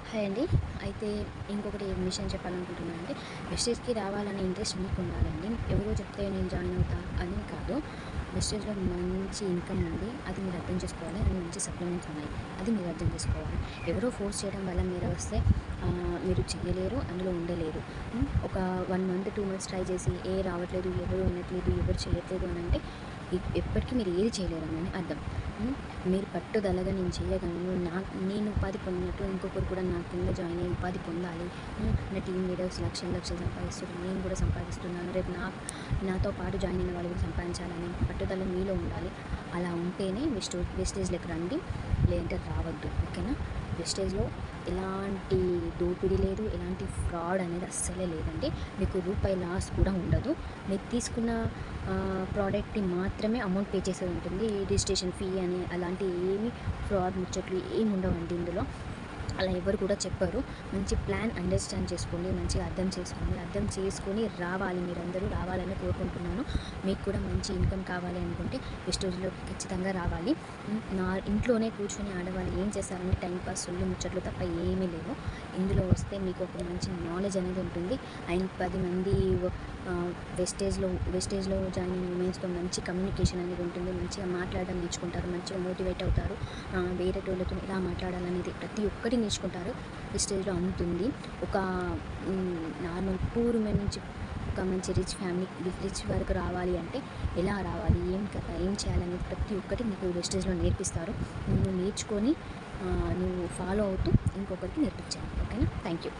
Hi అండి. అయితే ఇంకొకటి విషయం చెప్పాలనుకుంటున్నాను అంటే, వెస్టేజ్‌కి రావాలనే ఇంట్రెస్ట్ మీకు ఉండాలండి. ఎవరో చెప్తే నేను జాయిన్ అవుతా అని కాదు. వెస్టేజ్‌లో మంచి ఇన్‌కమ్ ఉంది. అది మీరు అర్థం చేసుకోవాలి. అండ్ మంచి సప్లిమెంట్స్ ఉన్నాయి. అది మీరు అర్థం చేసుకోవాలి. ఎవరో ఫోర్స్ చేయడం వల్ల మీరు వస్తే మీరు చేయలేరు, అందులో ఉండలేరు. ఒక 1 మంత్, 2 మంత్స్ ట్రై చేసి రావట్లేదు, ఎవరు వినట్లేదు, ఎవరు చేయట్లేదు అని అంటే ఎప్పటికీ మీరు ఏది చేయలేరని అర్థం. మీరు పట్టుదలగా నేను చేయగలను, నేను ఉపాధి పొందినట్టు ఇంకొకరు కూడా నా కింద జాయిన్ అయ్యి ఉపాధి పొందాలి. నా టీమ్ లీడర్స్ లక్షలు లక్షలు సంపాదిస్తున్నారు, నేను కూడా సంపాదిస్తున్నాను, రేపు నాతో పాటు జాయిన్ అయిన వాళ్ళు కూడా సంపాదించాలని పట్టుదల మీలో ఉండాలి. అలా ఉంటేనే వెస్టేజ్లోకి రండి, లేదంటే రావద్దు. ఓకేనా? వెస్టేజ్లో ఎలాంటి దోపిడీ లేదు, ఎలాంటి ఫ్రాడ్ అనేది అస్సలే లేదండి. మీకు రూపాయి లాస్ కూడా ఉండదు. మీరు తీసుకున్న ప్రోడక్ట్‌ని మాత్రమే అమౌంట్ పే చేసేది ఉంటుంది. రిజిస్ట్రేషన్ ఫీ అని అలాంటి ఏమి ఫ్రాడ్ ముచ్చట్లు ఏమి ఉండవండి ఇందులో. అలా ఎవరు కూడా చెప్పరు. మంచి ప్లాన్ అండర్స్టాండ్ చేసుకోండి, మంచిగా అర్థం చేసుకొని రావాలి. మీరందరూ రావాలని కోరుకుంటున్నాను. మీకు కూడా మంచి ఇన్కమ్ కావాలి అనుకుంటే వెస్టేజ్‌లోకి ఖచ్చితంగా రావాలి. నా ఇంట్లోనే కూర్చొని ఆడవాళ్ళు ఏం చేస్తారంటే టైం పాస్, సొల్లు ముచ్చట్లు తప్ప ఏమీ లేవు. ఇందులో వస్తే మీకు ఒక మంచి నాలెడ్జ్ అనేది ఉంటుంది. అండ్ 10 మంది వెస్టేజ్‌లో జాయిన్ అయిన ఉమెన్స్‌తో మంచి కమ్యూనికేషన్ అనేది ఉంటుంది. మంచిగా మాట్లాడడం నేర్చుకుంటారు, మంచిగా మోటివేట్ అవుతారు. వేరేటోళ్ళతో ఎలా మాట్లాడాలనేది ప్రతి ఒక్కటి నేర్చుకుంటారు. వెస్టేజ్‌లో అంతుంది. ఒక నార్మల్ పూర్ ఉమెన్ నుంచి ఒక మంచి రిచ్ వరకు రావాలి అంటే ఎలా రావాలి, ఏం చేయాలనేది ప్రతి ఒక్కటి మీకు వెస్టేజ్‌లో నేర్పిస్తారు. నువ్వు నేర్చుకొని నువ్వు ఫాలో అవుతూ ఇంకొకరికి నేర్పించాలి. ఓకేనా? Thank you.